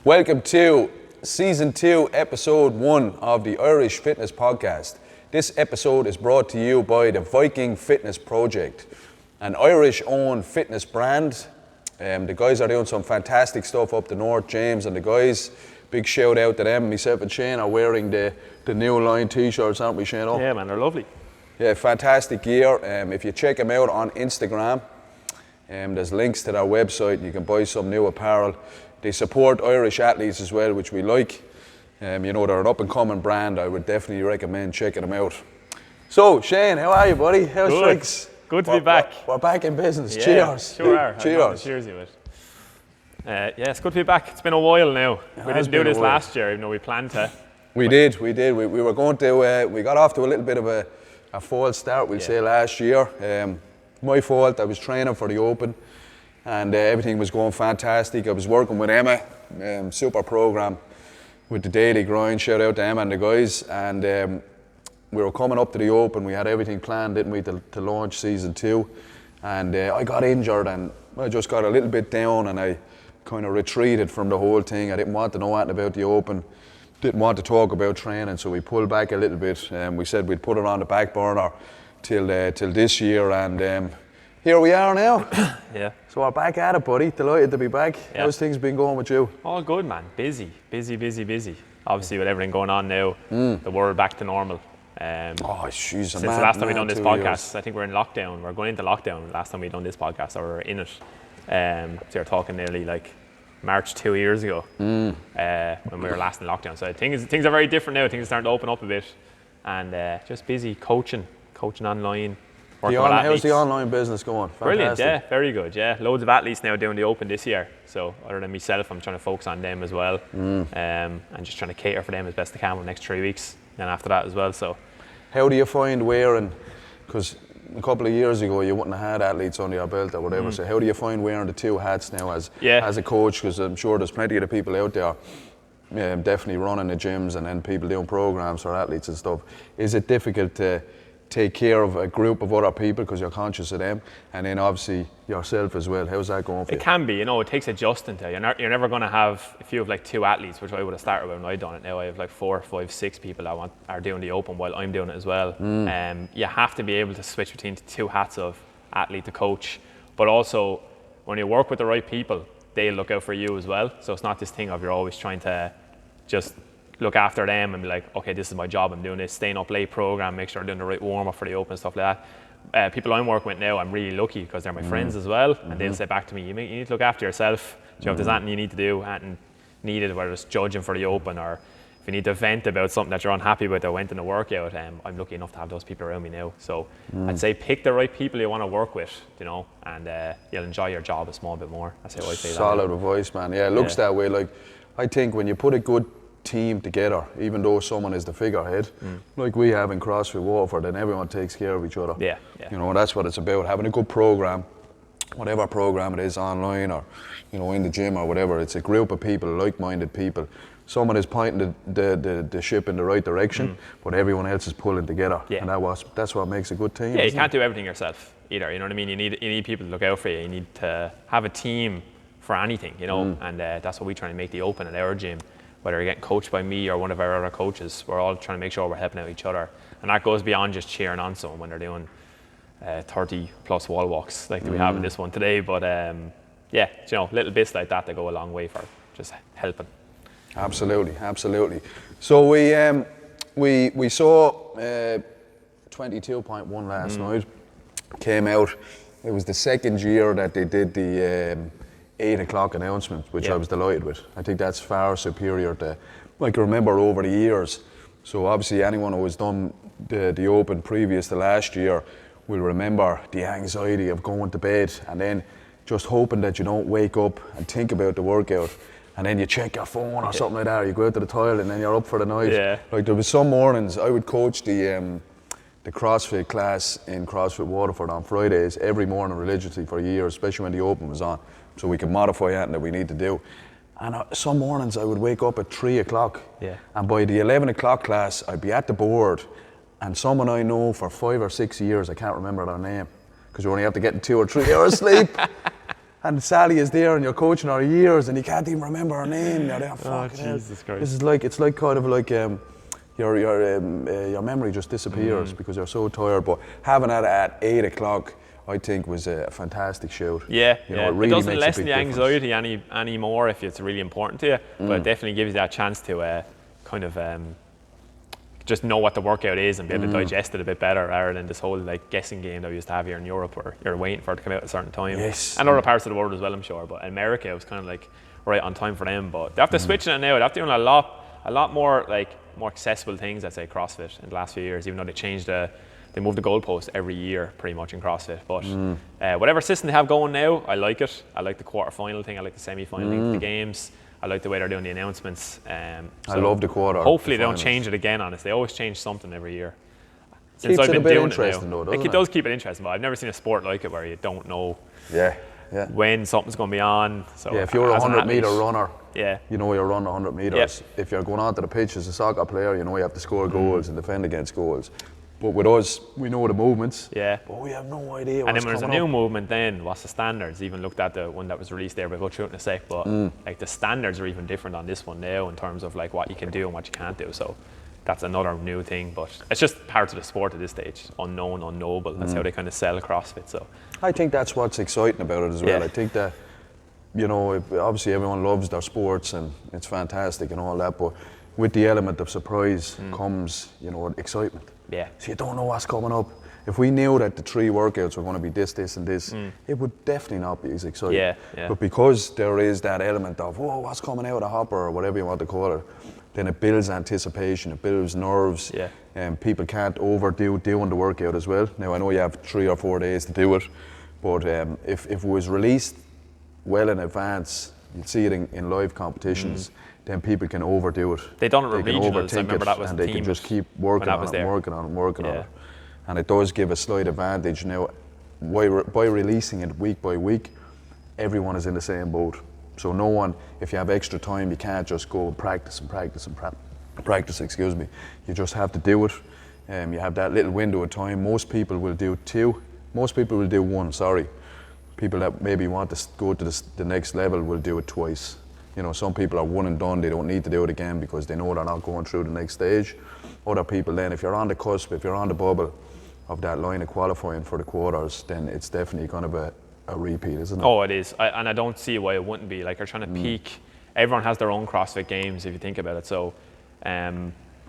Welcome to Season 2, Episode 1 of the Irish Fitness Podcast. This episode is brought to you by the Viking Fitness Project, an Irish-owned fitness brand. The guys are doing some fantastic stuff up the north, James and the guys. Big shout out to them. Myself and Shane are wearing the new line t-shirts, aren't we, Shane? Yeah, man, they're lovely. Yeah, fantastic gear. If you check them out on Instagram, there's links to their website. You can buy some new apparel. They support Irish athletes as well, which we like. They're an up-and-coming brand. I would definitely recommend checking them out. So, Shane, how are you, buddy? How's things? Good to be back. We're back in business. Yeah, Cheers. Sure are. Cheers. Cheers, you would. Yeah, it's good to be back. It's been a while now. We didn't do this last year, even though we planned to. We did. We were going to. We got off to a little bit of a false start, we'll say, last year. My fault. I was training for the Open, and everything was going fantastic. I was working with Emma, super program with the daily grind. Shout out to Emma and the guys. And we were coming up to the Open. We had everything planned, didn't we, to launch Season 2. And I got injured, and I just got a little bit down, and I kind of retreated from the whole thing. I didn't want to know anything about the Open. Didn't want to talk about training, so we pulled back a little bit. We said we'd put it on the back burner till this year, and here we are now. Yeah. So we're back at it, buddy. Delighted to be back. Yeah. How's things been going with you? All good, man. Busy. Obviously, with everything going on now, the world back to normal. Jeez, since the last time we done this podcast, I think we're in lockdown. We're going into lockdown. Last time we done this podcast, or we're in it. So you're talking nearly like March 2 years ago, when we were last in lockdown. So things are very different now. Things are starting to open up a bit, and just busy coaching online. How's the online business going? Fantastic. Brilliant, yeah, very good, yeah. Loads of athletes now doing the Open this year. So other than myself, I'm trying to focus on them as well, and just trying to cater for them as best I can for the next 3 weeks, and after that as well. So, how do you find wearing? Because a couple of years ago, you wouldn't have had athletes under your belt or whatever. So how do you find wearing the two hats now as a coach? Because I'm sure there's plenty of the people out there, definitely running the gyms and then people doing programs for athletes and stuff. Is it difficult to take care of a group of other people because you're conscious of them, and then obviously yourself as well? How's that going for you? It can be, it takes adjusting to. You're never going to have, if you have like two athletes, which I would have started with when I done it. Now I have like 4, 5, 6 people that are doing the Open while I'm doing it as well. You have to be able to switch between the two hats of athlete to coach, but also when you work with the right people, they'll look out for you as well. So it's not this thing of you're always trying to just look after them and be like, okay, this is my job, I'm doing this, staying up late program, make sure I'm doing the right warm-up for the Open, stuff like that. People I'm working with now, I'm really lucky because they're my friends as well, and they'll say back to me, you need to look after yourself. Do you know, if there's anything you need to do, anything needed, whether it's judging for the Open or if you need to vent about something that you're unhappy with or went in a workout, I'm lucky enough to have those people around me now. So I'd say pick the right people you want to work with, and you'll enjoy your job a small bit more. That's how I say that. Solid advice, man. Yeah, it looks that way. Like, I think when you put a good team together, even though someone is the figurehead, like we have in CrossFit Waterford, then everyone takes care of each other. Yeah. That's what it's about, having a good program, whatever program it is, online or in the gym or whatever. It's a group of people, like-minded people. Someone is pointing the ship in the right direction, but everyone else is pulling together, and that's what makes a good team. Yeah, you can't do everything yourself either, you know what I mean? You need people to look out for you. You need to have a team for anything, and that's what we try to make the Open at our gym. Whether you're getting coached by me or one of our other coaches, we're all trying to make sure we're helping out each other. And that goes beyond just cheering on someone when they're doing 30 plus wall walks like we have in this one today. But little bits like that go a long way for just helping. Absolutely. So we saw 22.1 last night, came out. It was the second year that they did the 8 o'clock announcement, which I was delighted with. I think that's far superior to, like I remember over the years. So obviously anyone who has done the Open previous to last year will remember the anxiety of going to bed and then just hoping that you don't wake up and think about the workout, and then you check your phone or something like that, or you go out to the toilet and then you're up for the night. Yeah. Like there was some mornings, I would coach the CrossFit class in CrossFit Waterford on Fridays every morning religiously for years, especially when the Open was on, so we can modify anything that we need to do. And some mornings I would wake up at 3 o'clock, and by the 11 o'clock class I'd be at the board, and someone I know for 5 or 6 years, I can't remember their name, because you only have to get 2 or 3 hours sleep. and Sally is there and you're coaching her years and you can't even remember her name. You're there, fucking hell. Jesus Christ. This is like, it's like kind of like your memory just disappears because you're so tired. But having that at 8 o'clock, I think was a fantastic shout. Yeah, you know, it really doesn't makes lessen a the big anxiety anymore if it's really important to you, but it definitely gives you that chance to kind of just know what the workout is and be able to digest it a bit better, rather than this whole like guessing game that we used to have here in Europe where you're waiting for it to come out at a certain time. Yes. And other parts of the world as well, I'm sure. But in America, it was kind of like right on time for them. But they have to switch it now. They have to do a lot more like more accessible things, I'd say, CrossFit in the last few years, even though they move the goalpost every year pretty much in CrossFit. But whatever system they have going now, I like it. I like the quarter-final thing. I like the semi-final thing for the games. I like the way they're doing the announcements. I love the quarter. Hopefully they don't change it again on us. They always change something every year. Since I've been doing it now. It does keep it interesting, but I've never seen a sport like it where you don't know when something's going to be on. So if you're a 100-meter runner, you know you're running 100 meters. If you're going onto the pitch as a soccer player, you know you have to score goals and defend against goals. But with us, we know the movements, but we have no idea what's coming up. And then there's a new movement then, what's the standards? Even looked at the one that was released there, we'll go through it in a sec, but like the standards are even different on this one now in terms of like what you can do and what you can't do. So that's another new thing, but it's just part of the sport at this stage, unknown, unknowable. That's how they kind of sell CrossFit. So I think that's what's exciting about it as well. I think that, you know, obviously everyone loves their sports and it's fantastic and all that, but with the element of surprise comes, you know, excitement. So you don't know what's coming up. If we knew that the 3 workouts were going to be this, and this, it would definitely not be as exciting. But because there is that element of, whoa, what's coming out of the hopper, or whatever you want to call it, then it builds anticipation, it builds nerves, and people can't overdo doing the workout as well. Now, I know you have 3 or 4 days to do it, but if it was released well in advance, you'd see it in live competitions, then people can overdo it. They done it with regionals, I remember that was and the they team can just keep working on it. And it does give a slight advantage. Now, by releasing it week by week, everyone is in the same boat. So no one, if you have extra time, you can't just go and practice, excuse me. You just have to do it. You have that little window of time. Most people will do 2. Most people will do 1, sorry. People that maybe want to go to the next level will do it twice. You know, some people are 1 and done, they don't need to do it again because they know they're not going through the next stage. Other people then, if you're on the cusp, if you're on the bubble of that line of qualifying for the quarters, then it's definitely kind of a repeat, isn't it? Oh, it is. And I don't see why it wouldn't be. Like, you're trying to peak. Everyone has their own CrossFit games, if you think about it. So,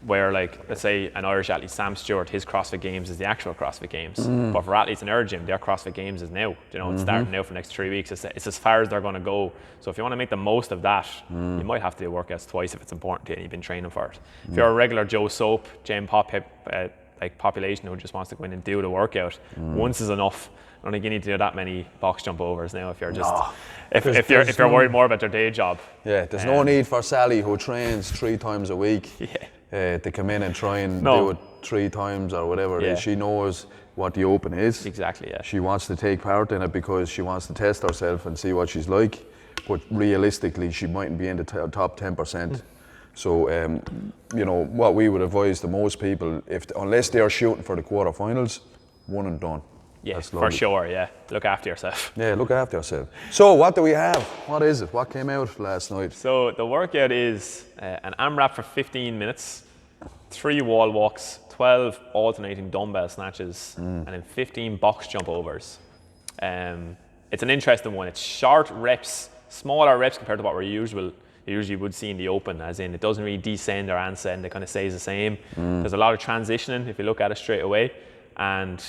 where, like, let's say an Irish athlete, Sam Stewart, his CrossFit Games is the actual CrossFit Games. But for athletes in our gym, their CrossFit Games is now. You know, it's starting now for the next 3 weeks. It's as far as they're going to go. So if you want to make the most of that, you might have to do workouts twice if it's important to you and you've been training for it. If you're a regular Joe Soap, Jane Pop, like population who just wants to go in and do the workout, once is enough. I don't think you need to do that many box jump overs now if you're just if you're worried more about their day job. Yeah, there's no need for Sally, who trains 3 times a week, to come in and try and do it 3 times or whatever it is. She knows what the Open is. Exactly, She wants to take part in it because she wants to test herself and see what she's like. But realistically, she mightn't be in the top 10%. So, you know, what we would advise to most people, unless they're shooting for the quarterfinals, 1 and done. Yeah, for sure, Look after yourself. Yeah, look after yourself. So, what do we have? What is it? What came out last night? So, the workout is an AMRAP for 15 minutes, 3 wall walks, 12 alternating dumbbell snatches, and then 15 box jump overs. It's an interesting one. It's short reps, smaller reps compared to what we usually would see in the Open, as in it doesn't really descend or ascend, it kind of stays the same. There's a lot of transitioning if you look at it straight away, and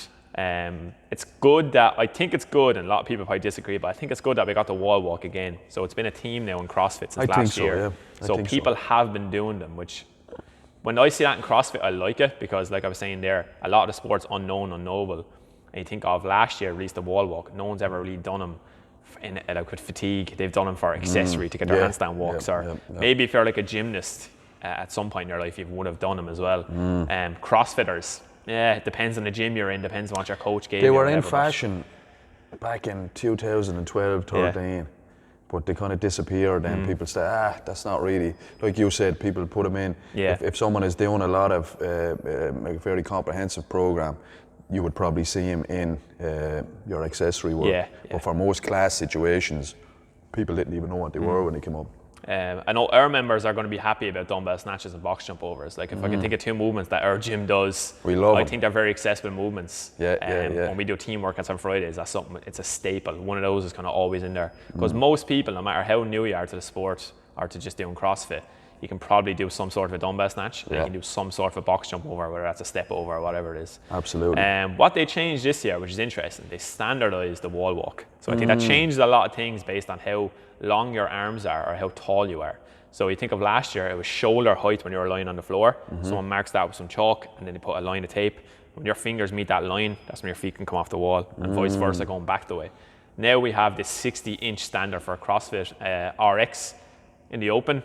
it's good that, I think it's good, and a lot of people probably disagree, but I think it's good that we got the wall walk again. So it's been a theme now in CrossFit since last year. So people have been doing them, which when I see that in CrossFit, I like it, because like I was saying there, a lot of the sports unknown, unknowable. And you think of last year, released the wall walk, no one's ever really done them. Like with fatigue, they've done them for accessory to get their handstand walks, or maybe if you're like a gymnast at some point in your life, you would have done them as well. CrossFitters, it depends on the gym you're in, depends on what your coach gave you. They were in fashion back in 2012, 13, but they kind of disappeared, and people say, that's not really, like you said, people put them in. If someone is doing a lot of a very comprehensive program, you would probably see him in your accessory work. Yeah. But for most class situations, people didn't even know what they were when they came up. I know our members are going to be happy about dumbbell snatches and box jump overs. Like if I can think of 2 movements that our gym does, I think they're very accessible movements. When we do team workouts on Fridays, that's something, it's a staple. One of those is kind of always in there. Because most people, no matter how new you are to the sport or to just doing CrossFit, you can probably do some sort of a dumbbell snatch, and you can do some sort of a box jump over, whether that's a step over or whatever it is. Absolutely. What they changed this year, which is interesting, they standardized the wall walk. So I think that changed a lot of things based on how long your arms are or how tall you are. So you think of last year, it was shoulder height when you were lying on the floor. Someone marks that with some chalk, and then they put a line of tape. When your fingers meet that line, that's when your feet can come off the wall, and vice versa going back the way. Now we have this 60-inch standard for CrossFit RX in the open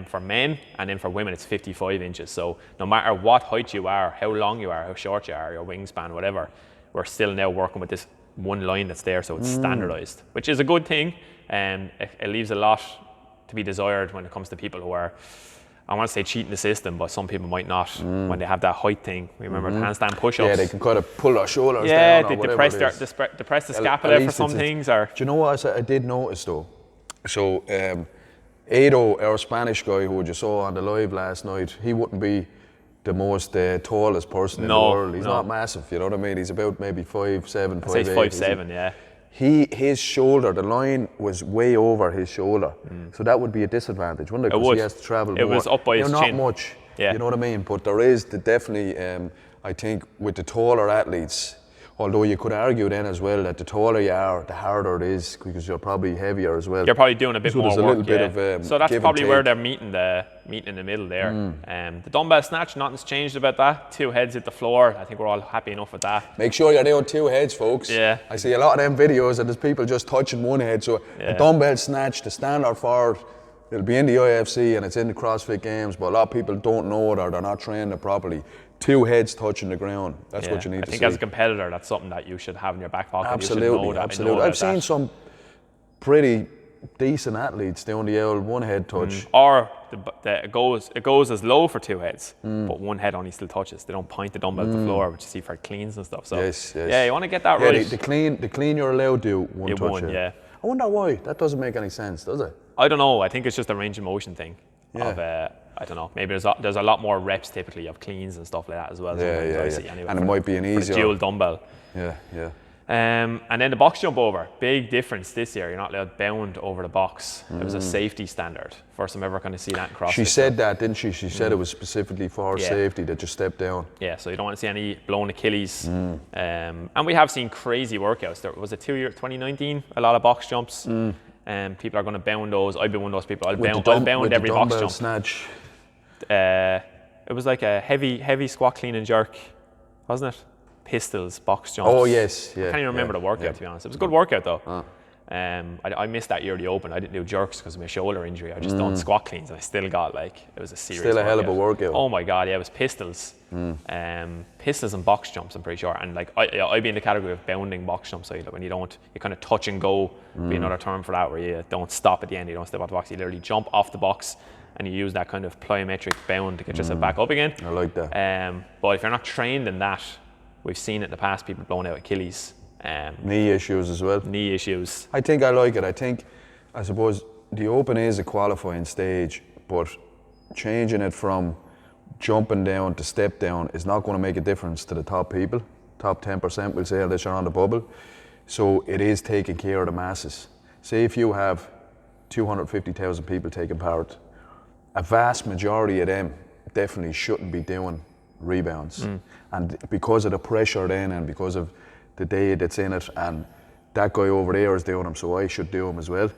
for men, and then for women it's 55 inches. So no matter what height you are, how long you are, how short you are, your wingspan, whatever, we're still now working with this one line that's there, so it's standardized, which is a good thing. It leaves a lot to be desired when it comes to people who are, I want to say, cheating the system, but some people might not when they have that height thing. Remember handstand push-ups? Yeah, they can kind of pull their shoulders down. Yeah, or they depress the scapula for some things. Or do you know what I did notice though? So Edo, our Spanish guy who you saw on the live last night, he wouldn't be the most tallest person in the world. He's not massive, you know what I mean? He's about maybe 5'7", 5'8". I'd say 5'7", yeah. His shoulder, the line was way over his shoulder, so that would be a disadvantage, wouldn't it? Because he has to travel more. It was up by his chin. Not much, you know what I mean? But there is definitely, I think, with the taller athletes, although you could argue then as well that the taller you are, the harder it is, because you're probably heavier as well. You're probably doing a bit more work, so that's probably where they're meeting in the middle there. The dumbbell snatch, nothing's changed about that. 2 heads hit the floor. I think we're all happy enough with that. Make sure you're doing 2 heads, folks. Yeah. I see a lot of them videos and there's people just touching one head. So a dumbbell snatch, the standard for it, it'll be in the IFC and it's in the CrossFit Games, but a lot of people don't know it or they're not trained it properly. 2 heads touching the ground. That's what you need to see. I think as a competitor, that's something that you should have in your back pocket. Absolutely, absolutely. I've seen some pretty decent athletes doing the old 1 head touch. Or it goes as low for 2 heads, but 1 head only still touches. They don't point the dumbbell to the floor, which you see for cleans and stuff. So yeah, you want to get that right. The clean you're allowed to do 1 touch. I wonder why. That doesn't make any sense, does it? I don't know. I think it's just a range of motion thing. I don't know. Maybe there's a lot more reps typically of cleans and stuff like that as well. Anyway, and it might be an easier dual dumbbell. Yeah. And then the box jump over, big difference this year. You're not allowed bound over the box. It was a safety standard. First time ever going to see that in CrossFit. She said that, didn't she? She said it was specifically for safety that you step down. Yeah, so you don't want to see any blown Achilles. And we have seen crazy workouts. There was a 2019, a lot of box jumps. People are going to bound those. I've been one of those people. I'll bound every box jump. Snatch. It was like a heavy squat, clean and jerk, wasn't it? Pistols, box jumps. Oh yes, I can't even remember the workout to be honest. It was a good workout though. I missed that year of the Open. I didn't do jerks because of my shoulder injury. I just done squat cleans and I still got it was a serious Still a hell of a workout. Oh my God, yeah, it was pistols. Pistols and box jumps, I'm pretty sure. And I'd be in the category of bounding box jumps. So when you kind of touch and go, be another term for that, where you don't stop at the end, you don't step off the box, you literally jump off the box and you use that kind of plyometric bound to get yourself back up again. I like that. But if you're not trained in that, we've seen it in the past, people blowing out Achilles. Knee issues as well. Knee issues. I think I like it. I suppose the Open is a qualifying stage, but changing it from jumping down to step down is not going to make a difference to the top people. Top 10%, we'll say, unless you're on the bubble. So it is taking care of the masses. Say if you have 250,000 people taking part, a vast majority of them definitely shouldn't be doing rebounds. And because of the pressure then and because of the day that's in it and that guy over there is doing them, so I should do them as well,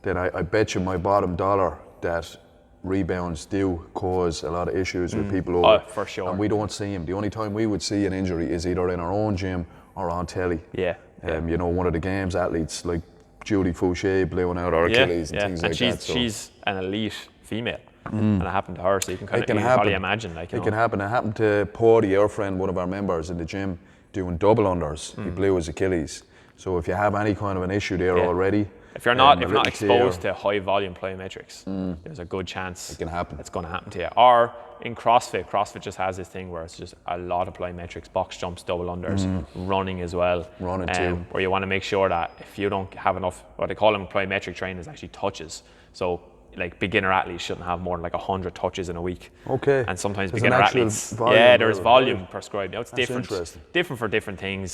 then I bet you my bottom dollar that rebounds do cause a lot of issues with people over. Oh, for sure. And we don't see them. The only time we would see an injury is either in our own gym or on telly. You know, one of the games athletes like Judy Fouché blowing out her Achilles and things like that. She's an elite female. And it happened to her, so you can probably imagine. It can happen. It happened to Paudy, our friend, one of our members in the gym, doing double unders. He blew his Achilles. So if you have any kind of an issue there already, If you're not little exposed tier. to high volume plyometrics, there's a good chance It can happen. it's going to happen to you. Or in CrossFit just has this thing where it's just a lot of plyometrics, box jumps, double unders, running as well. Running too. Where you want to make sure that if you don't have enough, what they call them plyometric training is actually touches. So like beginner athletes shouldn't have more than like 100 touches in a week. Okay. And sometimes There's beginner an actual athletes, volume there's there, volume right. prescribed. Now it's That's different, interesting. different for different things.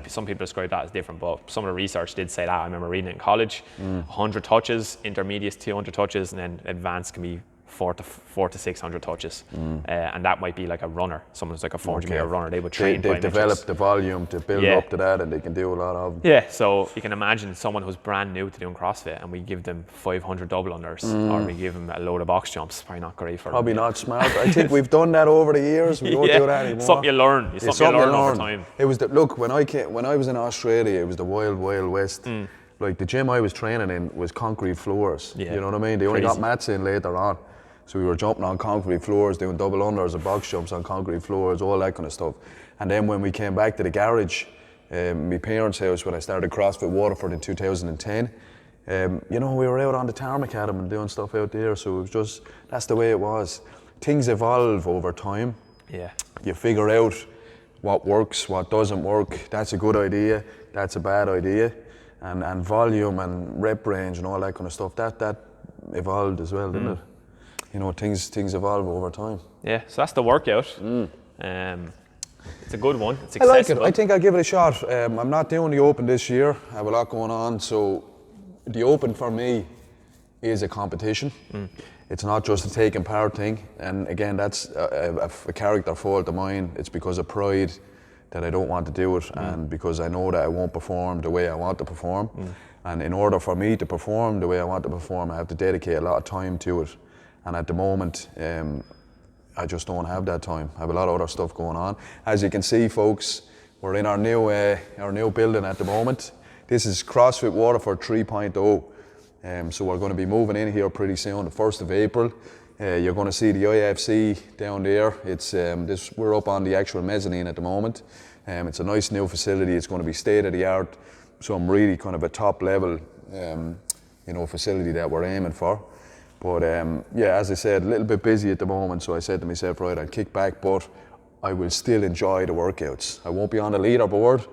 Some people describe that as different, but some of the research did say that. I remember reading it in college. 100 touches, intermediate 200 touches, and then advanced can be 400 to 600 touches, and that might be like a runner. Someone's like a 400 meter runner. They would train. They've plyometrics. developed the volume to build up to that, and they can do a lot of them. Yeah, so you can imagine someone who's brand new to doing CrossFit, and we give them 500 double unders, or we give them a load of box jumps. Probably not great for them. Probably not smart. I think we've done that over the years. We don't do that anymore. Something you learn. It's something you learn over time. It was look when I was in Australia, it was the wild west. Like the gym I was training in was concrete floors. Yeah. You know what I mean? They only Crazy. got mats in later on. So we were jumping on concrete floors, doing double unders and box jumps on concrete floors, all that kind of stuff. And then when we came back to the garage, my parents' house, when I started CrossFit Waterford in 2010, we were out on the tarmac at them and doing stuff out there. So it was just, that's the way it was. Things evolve over time. Yeah. You figure out what works, what doesn't work. That's a good idea, that's a bad idea. And volume and rep range and all that kind of stuff, that evolved as well, didn't it? You know, things evolve over time. Yeah, so that's the workout. It's a good one. It's I like accessible. it. I think I'll give it a shot. I'm not doing the Open this year. I have a lot going on. So the Open for me is a competition. It's not just a taking part thing. And again, that's a character fault of mine. It's because of pride that I don't want to do it, and because I know that I won't perform the way I want to perform. And in order for me to perform the way I want to perform, I have to dedicate a lot of time to it. And at the moment, I just don't have that time. I have a lot of other stuff going on. As you can see, folks, we're in our new building at the moment. This is CrossFit Waterford 3.0. So we're going to be moving in here pretty soon, the 1st of April. You're going to see the IFC down there. It's we're up on the actual mezzanine at the moment. It's a nice new facility. It's going to be state of the art. So I'm really kind of a top level, facility that we're aiming for. But as I said, a little bit busy at the moment, so I said to myself, right, I'll kick back, but I will still enjoy the workouts. I won't be on the leaderboard,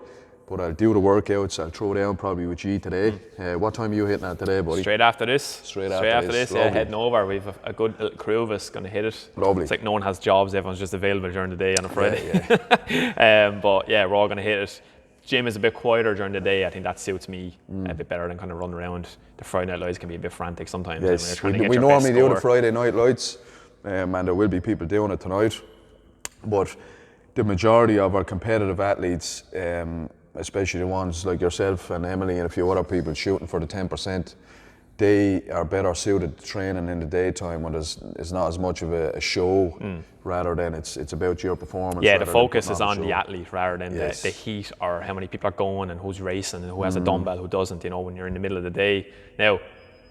but I'll do the workouts. I'll throw down probably with G today. What time are you hitting at today, buddy? Straight after this. Straight after this, yeah, heading over. We've a good little crew of us going to hit it. Lovely. It's like no one has jobs, everyone's just available during the day on a Friday. Yeah. But yeah, we're all going to hit it. Gym is a bit quieter during the day. I think that suits me a bit better than kind of running around. The Friday night lights can be a bit frantic sometimes. Yes, when you're trying to we get your normally best do score. the Friday night lights, and there will be people doing it tonight. But the majority of our competitive athletes, especially the ones like yourself and Emily and a few other people shooting for the 10%, they are better suited to training in the daytime when it's not as much of a show, rather than it's about your performance. Yeah, the rather than focus putting is a on the show. athlete rather than Yes. the heat or how many people are going and who's racing and who has a dumbbell, who doesn't, when you're in the middle of the day. Now,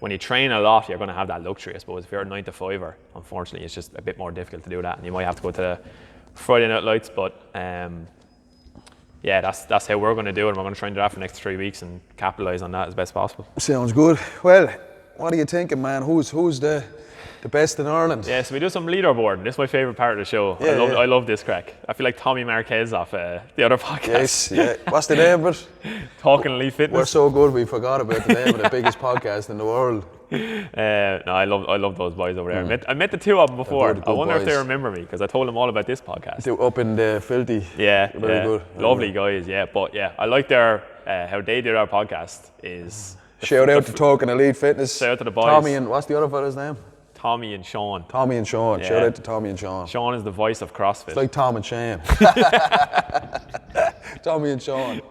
when you train a lot, you're going to have that luxury, I suppose. If you're a 9 to 5er, unfortunately, it's just a bit more difficult to do that. And you might have to go to the Friday night lights, but that's how we're going to do it. And we're going to try and do that for the next 3 weeks and capitalise on that as best possible. Sounds good. Well, what are you thinking, man? Who's the best in Ireland? Yeah, so we do some leaderboard. This is my favourite part of the show. Yeah, I love this crack. I feel like Tommy Marquez off the other podcast. Yes, yeah. What's the name of it? Talking Elite Fitness. We're so good we forgot about the name of the biggest podcast in the world. No, I love those boys over there. I met the two of them before. good I wonder if they boys. remember me because I told them all about this podcast. Up in the Filthy. Yeah, Very good. Lovely guys. Yeah, but yeah, I like their how they did our podcast. Is Shout out to Talking Elite Fitness. Shout out to the boys. Tommy and what's the other fella's name? Tommy and Sean. Tommy and Sean. Yeah. Shout out to Tommy and Sean. Sean is the voice of CrossFit. It's like Tom and Shane. Tommy and Sean.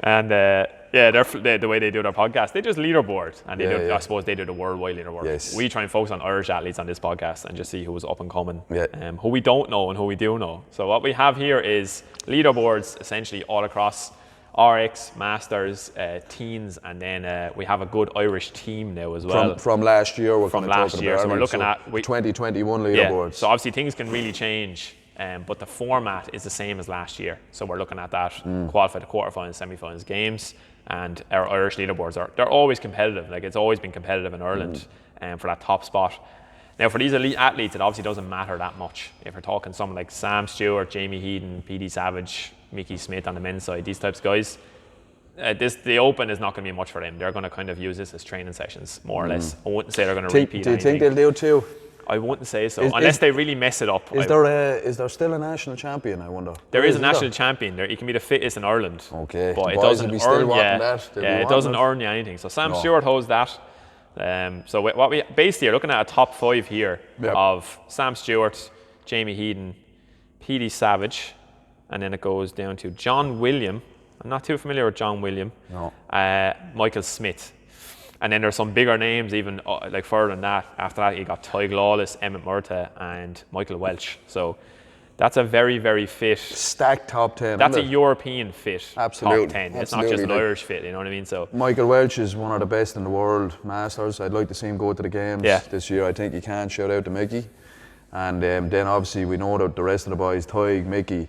And the way they do their podcast, they just leaderboard, and I suppose they do the worldwide leaderboard. Yes. We try and focus on Irish athletes on this podcast and just see who's up and coming, Yeah. who we don't know and who we do know. So what we have here is leaderboards essentially all across RX, Masters, teens, and then we have a good Irish team now as well. From last year, we're From kind of last talking year, about so we're Ireland, looking at 2021 Yeah, leaderboards. so obviously things can really change but the format is the same as last year. So we're looking at that qualify to quarterfinals, semi-finals, games, and our Irish leaderboards they're always competitive. Like it's always been competitive in Ireland for that top spot. Now for these elite athletes, it obviously doesn't matter that much. If we're talking someone like Sam Stewart, Jamie Heaton, PD Savage, Mickey Smith on the men's side, these types of guys, the Open is not going to be much for them. They're going to kind of use this as training sessions, more or less. I wouldn't say they're going to repeat Do you anything. think they'll do too? I wouldn't say so, unless they really mess it up. Is there still a national champion, I wonder? There is a national champion. He can be the fittest in Ireland. Okay. But The it boys doesn't will be still earn wanting you. that. They'll be Yeah, it wanting doesn't earn you anything. So Sam No. Stewart holds that. So what we basically are looking at a top 5 here of Sam Stewart, Jamie Heaton, PD Savage, and then it goes down to John William. I'm not too familiar with John William. No. Michael Smith. And then there's some bigger names even like further than that. After that, you got Ty Lawless, Emmett Murtagh, and Michael Welch. So that's a very, very fit. Stacked top 10. That's a isn't it? European fit. Absolutely. Top 10. It's not just an Absolutely. Irish fit, you know what I mean? So Michael Welch is one of the best in the world masters. I'd like to see him go to the games this year. I think he can. Shout out to Mickey. And then obviously we know that the rest of the boys, Ty, Mickey,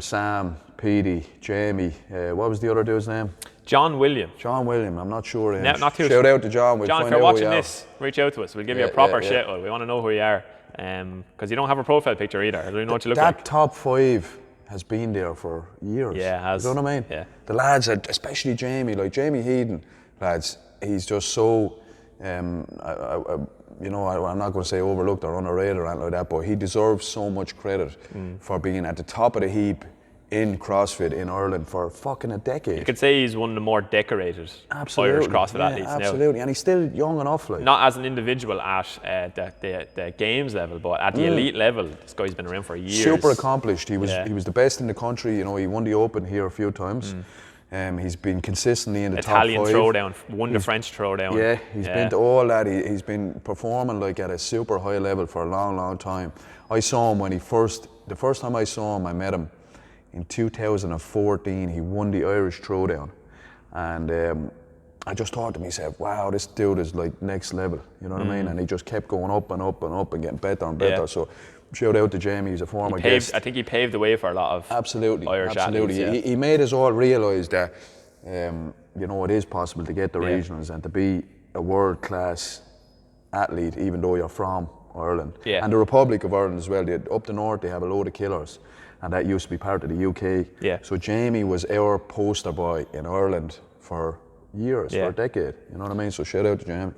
Sam, Petey, Jamie, what was the other dude's name? John William. John William, I'm not sure. Not too Shout out to John. We'll John, if find you're out who watching you are. this, reach out to us. We'll give you a proper shout out. We want to know who you are. Because you don't have a profile picture either. I don't know what you look like. That top 5 has been there for years. Yeah, it has. You know what I mean? Yeah. The lads, especially Jamie, like Jamie Heaton, lads, he's just so, I'm not going to say overlooked or underrated or anything like that, but he deserves so much credit for being at the top of the heap in CrossFit in Ireland for fucking a decade. You could say he's one of the more decorated Absolutely. Irish CrossFit athletes now. Absolutely, and he's still young enough. Like. Not as an individual at the games level, but at the elite level, this guy's been around for years. Super accomplished. He was the best in the country. You know, he won the Open here a few times. He's been consistently in the Italian top 5. Throwdown, won the French Throwdown. Yeah, he's been to all that. He's been performing like at a super high level for a long, long time. I saw him when the first time I saw him, I met him in 2014. He won the Irish Throwdown, and I just thought to myself, wow, this dude is like next level. You know what I mean? And he just kept going up and up and up and getting better and better. So shout out to Jamie. He's a former guest. I think he paved the way for a lot of Irish athletes. Yeah. He made us all realise that it is possible to get the regionals and to be a world-class athlete, even though you're from Ireland. Yeah. And the Republic of Ireland as well. Up the north, they have a load of killers, and that used to be part of the UK. Yeah. So Jamie was our poster boy in Ireland for years, for a decade. You know what I mean? So shout out to Jamie.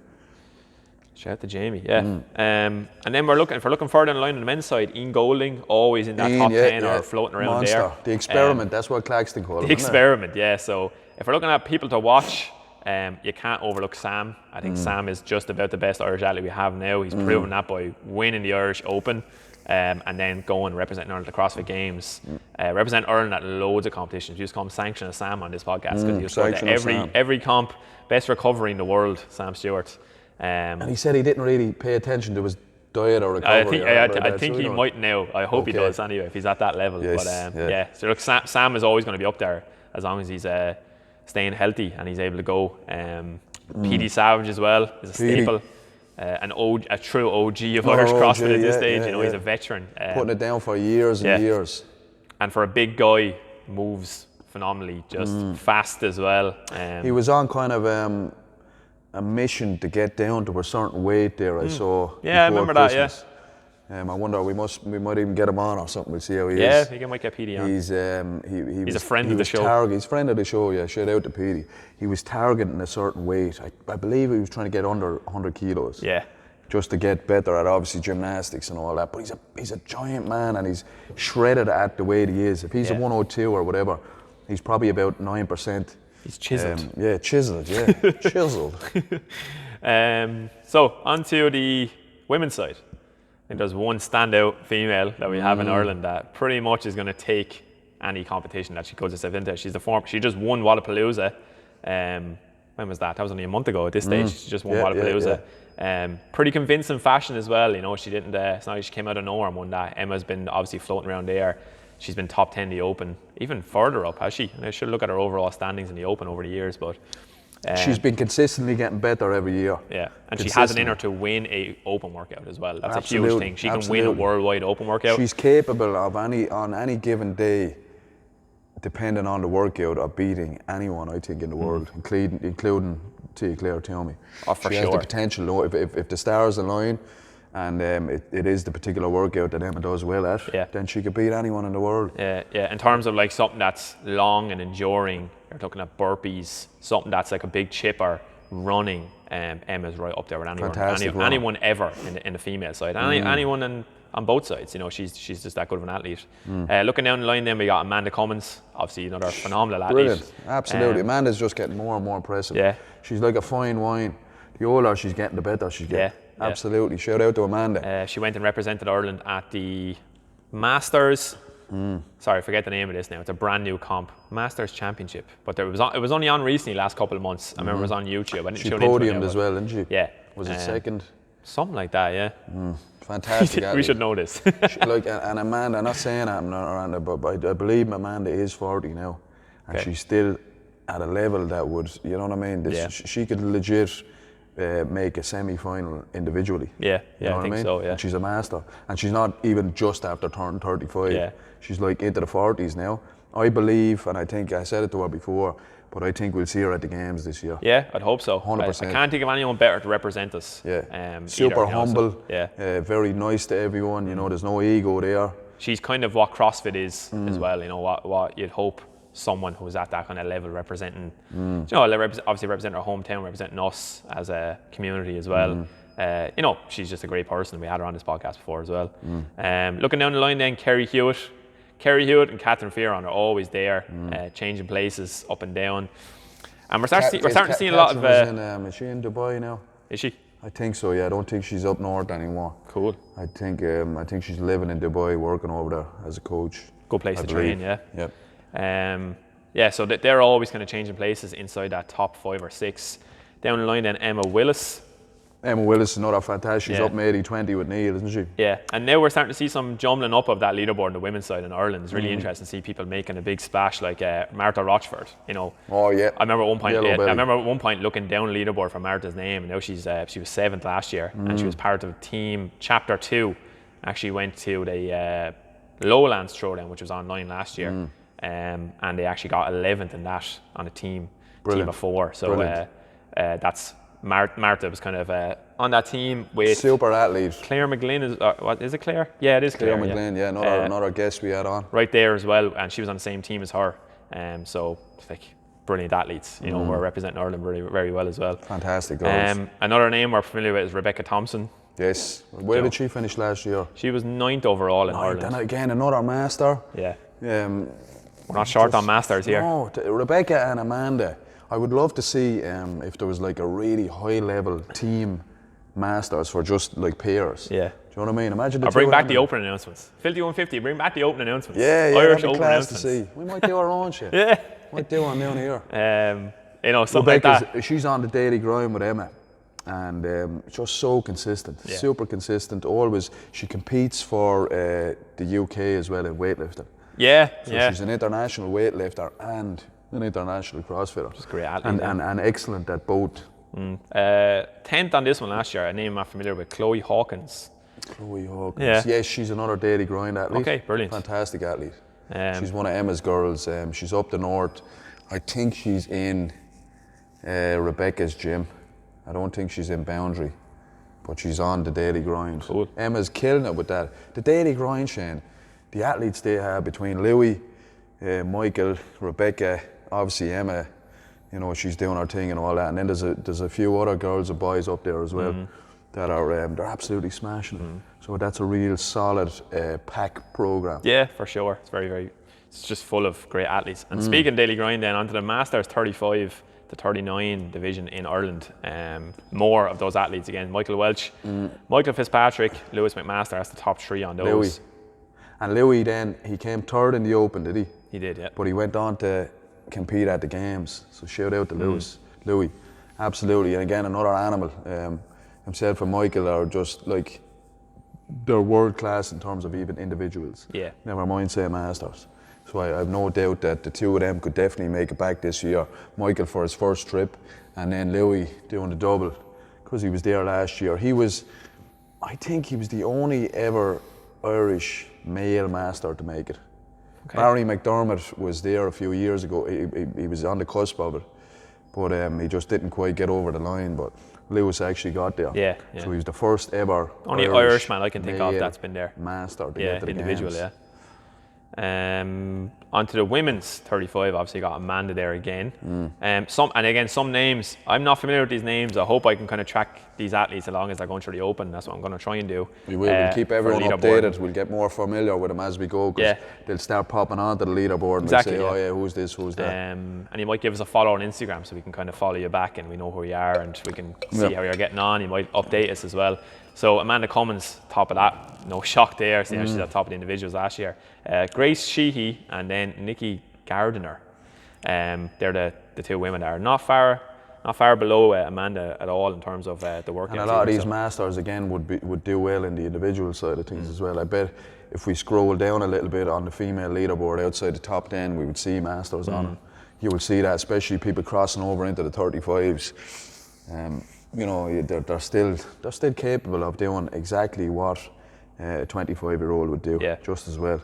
Shout out to Jamie, and then we're looking further down the line on the men's side. Ian Golding, always in that top 10 or floating around Monster. there. The experiment, that's what Claxton called it. The experiment, yeah. So if we're looking at people to watch, you can't overlook Sam. I think Sam is just about the best Irish athlete we have now. He's proven that by winning the Irish Open and then going representing Ireland at the CrossFit Games. Represent Ireland at loads of competitions. You just call him Sanction of Sam on this podcast because he's going to every comp. Best recovery in the world, Sam Stewart. And he said he didn't really pay attention to his diet or recovery. I think he might now. I hope he does anyway, if he's at that level. Yes, But so look, Sam is always going to be up there as long as he's staying healthy and he's able to go. PD Savage as well is a staple. A true OG of Irish CrossFit at this stage. He's a veteran. Putting it down for years and years. And for a big guy, moves phenomenally, just fast as well. He was on kind of a mission to get down to a certain weight there, I saw. Yeah, I remember Christmas. I wonder, we might even get him on or something. We'll see how he is. Yeah, he might get PD on. He's a friend of the show. He's a friend of the show, yeah. Shout out to PD. He was targeting a certain weight. I believe he was trying to get under 100 kilos. Yeah. Just to get better at obviously gymnastics and all that. But he's a giant man and he's shredded at the weight he is. If he's a 102 or whatever, he's probably about 9%. He's chiseled. Chiseled. So onto the women's side. I think there's one standout female that we have in Ireland that pretty much is going to take any competition that she goes herself into. She just won Wallapalooza. When was that? That was only a month ago at this stage. She just won Wallapalooza. Pretty convincing fashion as well. She didn't. It's not like she came out of nowhere and won that. Emma's been obviously floating around there. She's been top 10 in the Open, even further up, has she? And I should look at her overall standings in the Open over the years, but She's been consistently getting better every year. Yeah, and she has it in her to win a open workout as well. That's a huge thing. She can win a worldwide open workout. She's capable of on any given day, depending on the workout, of beating anyone, I think, in the world, including Tia Claire Toomey. Oh, for she sure. has the potential, if the stars align, and it is the particular workout that Emma does well at, then she could beat anyone in the world. Yeah. In terms of like something that's long and enduring, you're looking at burpees, something that's like a big chipper, running. Emma's right up there with anyone ever in the female side. Anyone on both sides, you know, she's just that good of an athlete. Looking down the line, then we got Amanda Cummins, obviously another phenomenal athlete. Brilliant, absolutely. Amanda's just getting more and more impressive. Yeah. She's like a fine wine. The older she's getting, the better she's getting. Yeah. Absolutely. Shout out to Amanda. She went and represented Ireland at the Masters. Sorry, I forget the name of this now. It's a brand new comp, Masters Championship. But it was only on recently, last couple of months. I remember it was on YouTube. I didn't she tune into it podiumed as well, didn't she? Yeah. Was it second? Something like that, yeah. Fantastic. We should know this. And Amanda, I'm not saying that, but I believe Amanda is 40 now, and she's still at a level that would, you know what I mean? She could legit make a semi-final individually. Yeah, you know I think what I mean? so. Yeah. And she's a master, and she's not even just after turning 35. Yeah. She's like into the 40s now. I believe, and I think I said it to her before, but I think we'll see her at the games this year. Yeah, I'd hope so. 100%. I can't think of anyone better to represent us. Yeah. either, Super you know, humble. So, very nice to everyone. You know, there's no ego there. She's kind of what CrossFit is as well. You know, what you'd hope someone who's at that kind of level representing. You know, obviously representing our hometown, representing us as a community as well. You know, she's just a great person. We had her on this podcast before as well. Looking down the line then, Kerry Hewitt and Catherine Fearon are always there, changing places up and down. And we're starting to see a lot of. Is she in Dubai now? Is she? I think so. Yeah, I don't think she's up north anymore. Cool. I think she's living in Dubai, working over there as a coach. Good place to train, yeah. Yep. So they're always kind of changing places inside that top 5 or 6. Down the line then, Emma Willis. Emma Willis is another fantastic. She's up in 80-20 with Neil, isn't she? Yeah, and now we're starting to see some jumbling up of that leaderboard on the women's side in Ireland. It's really interesting to see people making a big splash, like Martha Rochford. You know. Oh yeah. I remember at one point looking down the leaderboard for Martha's name, and now she was 7th last year, and she was part of team Chapter 2. Actually went to the Lowlands Throwdown, which was online last year, and they actually got 11th in that on a team of 4. So that's. Martha was kind of on that team with super athlete. Claire McGlynn is what is it? Claire? Yeah, it is Claire. Claire McGlynn, yeah, another guest we had on. Right there as well, and she was on the same team as her. So it's like brilliant athletes, you know, who are representing Ireland very, very well as well. Fantastic girls. Another name we're familiar with is Rebecca Thompson. Yes. Where did she finish last year? She was 9th overall in Ireland. Then again, another master. Yeah. We're not short on masters here. No, Rebecca and Amanda. I would love to see if there was like a really high level team masters for just like pairs. Yeah. Do you know what I mean? Imagine the bring back the open announcements. 5150, bring back the open announcements. Yeah, Irish Open open announcements. To see. We might do our own shit. Yeah. Might do one down here. You know, something Rebecca's, like that. She's on the daily grind with Emma, and just so consistent, super consistent. Always, she competes for the UK as well in weightlifting. Yeah, so she's an international weightlifter and an international CrossFitter. Just great athlete. And excellent at both. 10th on this one last year, a name I'm familiar with, Chloe Hawkins. Chloe Hawkins. Yeah. Yes, she's another daily grind athlete. Okay, brilliant. Fantastic athlete. She's one of Emma's girls. She's up the north. I think she's in Rebecca's gym. I don't think she's in Boundary, but she's on the daily grind. Cool. Emma's killing it with that. The daily grind, Shane, the athletes they have between Louis, Michael, Rebecca, obviously Emma, you know, she's doing her thing and all that. And then there's a few other girls and boys up there as well that are they're absolutely smashing it. So that's a real solid pack program. Yeah, for sure. It's very, very. It's just full of great athletes. And speaking daily grind, then onto the Masters 35 to 39 division in Ireland. More of those athletes again. Michael Welch, Michael Fitzpatrick, Lewis McMaster. That's the top 3 on those. Louis. And Louis then, he came 3rd in the Open, did he? He did, yeah. But he went on to compete at the games. So shout out to Louis. Absolutely. And again, another animal. Himself and Michael are just like, they're world class in terms of even individuals. Yeah. Never mind say masters. So I have no doubt that the two of them could definitely make it back this year. Michael for his first trip, and then Louis doing the double, because he was there last year. I think he was the only ever Irish male master to make it. Okay. Barry McDermott was there a few years ago. He was on the cusp of it, but he just didn't quite get over the line. But Lewis actually got there. Yeah. So he was the first ever only Irishman I can think of that's been there. Master to get to the individual, games. Onto the women's 35, obviously got Amanda there again. Some names, I'm not familiar with these names. I hope I can kind of track these athletes along as they're going through the Open. That's what I'm going to try and do. We will. We'll keep everyone updated. We'll get more familiar with them as we go, because they'll start popping onto the leaderboard and we'll say, oh yeah, who's this, who's that. And you might give us a follow on Instagram so we can kind of follow you back and we know who you are and we can see how you're getting on. You might update us as well. So Amanda Cummins, top of that, no shock there, seeing she's at the top of the individuals last year. Grace Sheehy and then Nikki Gardiner. They're the two women that are not far below Amanda at all in terms of the work. And a lot of these masters again would do well in the individual side of things as well. I bet if we scroll down a little bit on the female leaderboard outside the top 10, we would see masters on it. You will see that, especially people crossing over into the 35s. You know, they're still capable of doing exactly what a 25-year-old would do, just as well.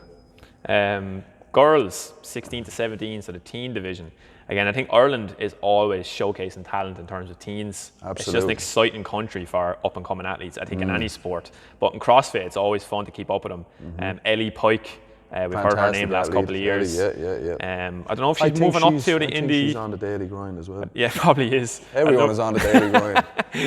Girls 16 to 17, so the teen division. Again, I think Ireland is always showcasing talent in terms of teens. Absolutely. It's just an exciting country for up-and-coming athletes, I think, in any sport. But in CrossFit, it's always fun to keep up with them. Ellie Pike, we've heard her name the last couple of years. Yeah. I don't know if she's moving up to the indie. She's on the daily grind as well. Yeah, probably is. Everyone is on the daily grind. I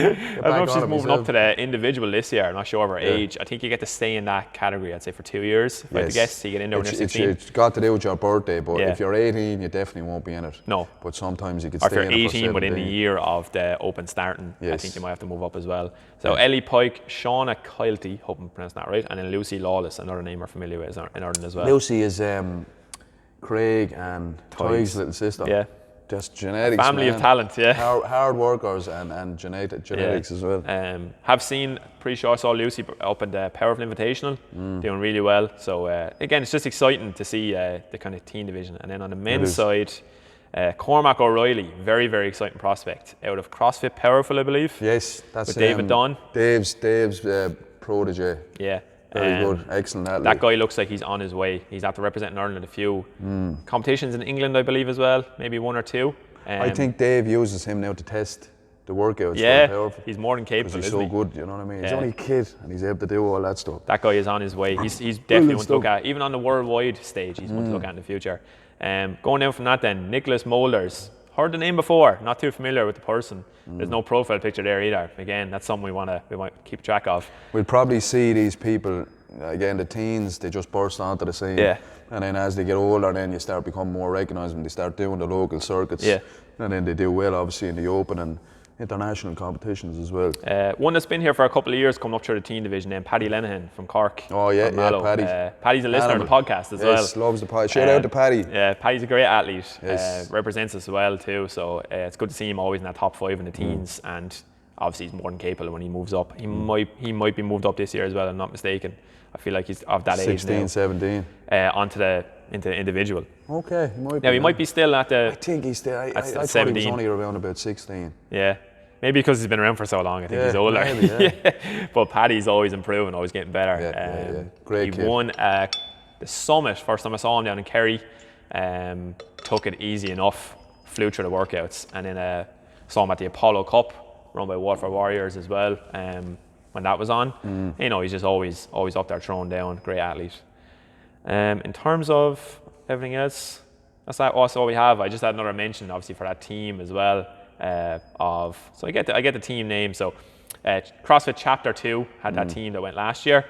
don't know if she's moving up to the individual this year. I'm not sure of her age. I think you get to stay in that category, I'd say, for 2 years. If I had to guess, so you get in there when you're 16. It's got to do with your birthday, but if you're 18, you definitely won't be in it. No. But sometimes you could or stay in it. Or if you're 18 within the year of the Open starting, I think you might have to move up as well. So Ellie Pike, Shauna Kilty, hope I'm pronouncing that right, and then Lucy Lawless, another name we're familiar with in Ireland as well. Lucy is Craig and Ty's little sister. Yeah. Just genetics, family of talent, hard workers and genetics as well. Have seen, pretty sure I saw Lucy up in the Powerful Invitational, doing really well. So again, it's just exciting to see the kind of teen division. And then on the men's side, Cormac O'Reilly, very, very exciting prospect out of CrossFit Powerful, I believe. Yes, that's with David Dunn. Dave's protege. Yeah. Very good, excellent athlete. That guy looks like he's on his way. He's after representing Ireland at a few competitions in England, I believe, as well, maybe 1 or 2. I think Dave uses him now to test the workouts. Yeah, he's more than capable. He's so good, you know what I mean? He's only a kid and he's able to do all that stuff. That guy is on his way. He's definitely one to look at. Even on the worldwide stage, he's one to look at in the future. Going down from that then, Nicholas Moulders. Heard the name before, not too familiar with the person. There's no profile picture there either. Again, that's something we might keep track of. We'll probably see these people, again, the teens, they just burst onto the scene. Yeah. And then as they get older, then you start becoming more recognised when they start doing the local circuits. Yeah. And then they do well, obviously, in the Open and international competitions as well. One that's been here for a couple of years, coming up through the teen division, named Paddy Lenihan from Cork. Oh yeah, Paddy. Paddy's a listener of the podcast as well. Yes, loves the podcast. Shout out to Paddy. Yeah, Paddy's a great athlete. Yes. Represents us well too, so it's good to see him always in that top 5 in the teens, and obviously he's more than capable when he moves up. He might be moved up this year as well, I'm not mistaken. I feel like he's of that age now. 16, 17. Into the individual. Okay, he might be. Yeah, he might be still at the... I think he's still... I thought 17. he was only around about 16. Yeah. Maybe because he's been around for so long, I think he's older. Maybe, But Paddy's always improving, always getting better. Yeah. Great He kid. won the Summit, first time I saw him down in Kerry. Took it easy enough, flew through the workouts, and then saw him at the Apollo Cup, run by Waterford Warriors as well. When that was on, you know, he's just always up there throwing down. Great athlete. In terms of everything else, that's all we have. I just had another mention, obviously, for that team as well. So I get the team name. So CrossFit Chapter 2 had that team that went last year.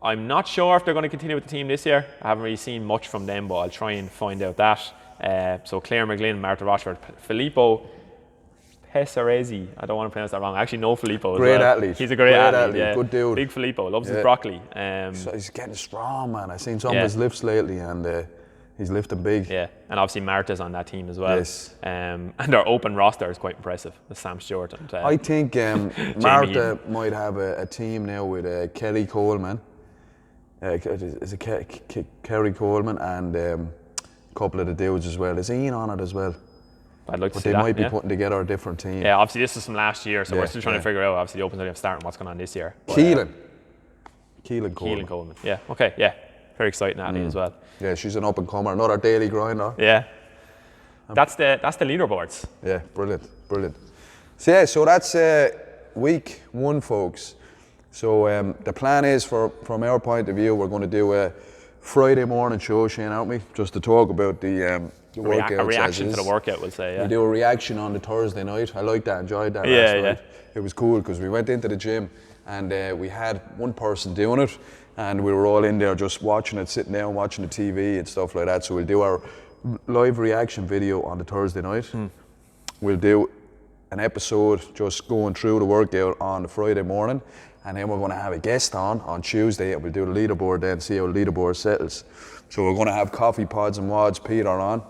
I'm not sure if they're going to continue with the team this year. I haven't really seen much from them, but I'll try and find out that. So Claire McGlynn, Martha Rochford, Filippo Pesaresi. I don't want to pronounce that wrong. I actually know Filippo. Great athlete. He's a great athlete. Yeah. Good dude. Big Filippo. Loves his broccoli. So he's getting strong, man. I've seen some of his lifts lately, and he's lifting big. Yeah, and obviously Martha's on that team as well. Yes. And their open roster is quite impressive. With Sam Stewart and I think Martha might have a team now with Kelly Coleman. Is it Kerry Coleman and a couple of the dudes as well. Is Ian on it as well? I'd like to But see they that. might be yeah. putting together a different team. Yeah, obviously this is from last year, so Yeah, we're still trying yeah. to figure out. Obviously the Open's only starting. What's going on this year? But, Keelan Keelan Coleman. Coleman. Yeah. Okay. Yeah. Very exciting athlete as well. Yeah, she's an up and comer, another daily grinder. Yeah. That's the leaderboards. Yeah, brilliant. So yeah, so that's week 1, folks. So the plan is, from our point of view, we're going to do a Friday morning show, Shane, aren't we? Just to talk about the workouts. A reaction to the workout, we'll say. Yeah. We do a reaction on the Thursday night. I liked that, enjoyed that Yeah, last yeah. night. It was cool because we went into the gym and we had one person doing it, and we were all in there just watching it, sitting down, watching the TV and stuff like that. So we'll do our live reaction video on the Thursday night. We'll do an episode just going through the workout on the Friday morning, and then we're going to have a guest on Tuesday, and we'll do the leaderboard then, see how the leaderboard settles. So we're going to have Coffee Pods and Wads Peter on,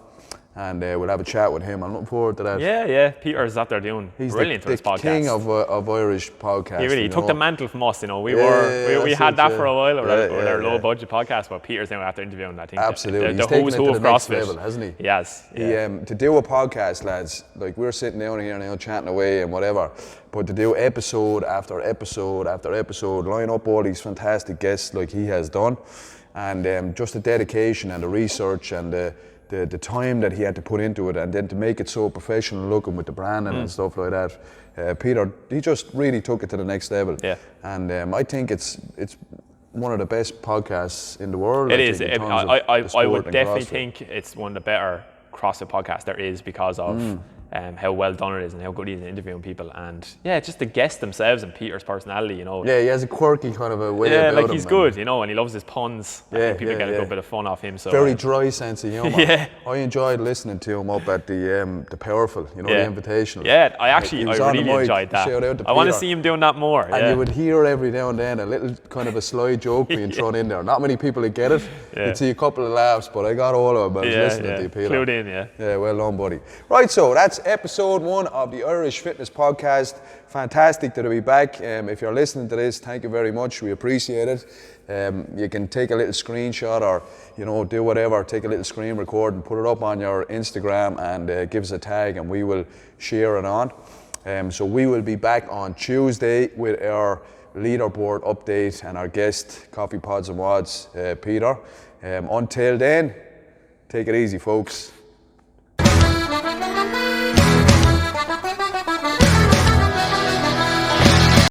and we'll have a chat with him. I'm looking forward to that. Yeah. Peter's out there doing He's brilliant for the his podcast. king of Irish podcasts. He really you took know. the mantle from us, you know. We that's had it, that yeah. for a while with our Yeah. low budget podcast, but Peter's now after interviewing, I think. Absolutely. The He's taken who's it who to of the next CrossFit. level, hasn't he? He has. Yeah. To do a podcast, lads, like we're sitting down here now chatting away and whatever, but to do episode after episode after episode, line up all these fantastic guests like he has done, and just the dedication and the research and the time that he had to put into it, and then to make it so professional looking with the branding and stuff like that. Peter, he just really took it to the next level. Yeah. And I think it's one of the best podcasts in the world. It is. think, in terms of I the sport would and definitely CrossFit. think it's one of the better CrossFit podcasts there is because of how well done it is and how good he is at interviewing people, and just the guests themselves and Peter's personality, you know. Yeah, he has a quirky kind of a way about like him. he's and good, you know, and he loves his puns. I think people get a yeah. good bit of fun off him. So Very dry sense of humour. Yeah. I enjoyed listening to him up at the Powerful, you know, the Invitational. Yeah, I He was on the really mic. enjoyed that. Shout out to I want to Peter. see him doing that more. And you would hear every now and then a little kind of a sly joke being thrown in there. Not many people would get it. Yeah. You'd see a couple of laughs, but I got all of them. I was listening to you, Peter. Clued in, yeah. Yeah, well done, buddy. Right, so that's episode 1 of the Irish Fitness Podcast. Fantastic to be back. If you're listening to this, thank you very much. We appreciate it. You can take a little screenshot or, you know, do whatever. Take a little screen record and put it up on your Instagram and give us a tag and we will share it on. So we will be back on Tuesday with our leaderboard update and our guest, Coffee Pods and Wads, Peter. Until then, take it easy, folks.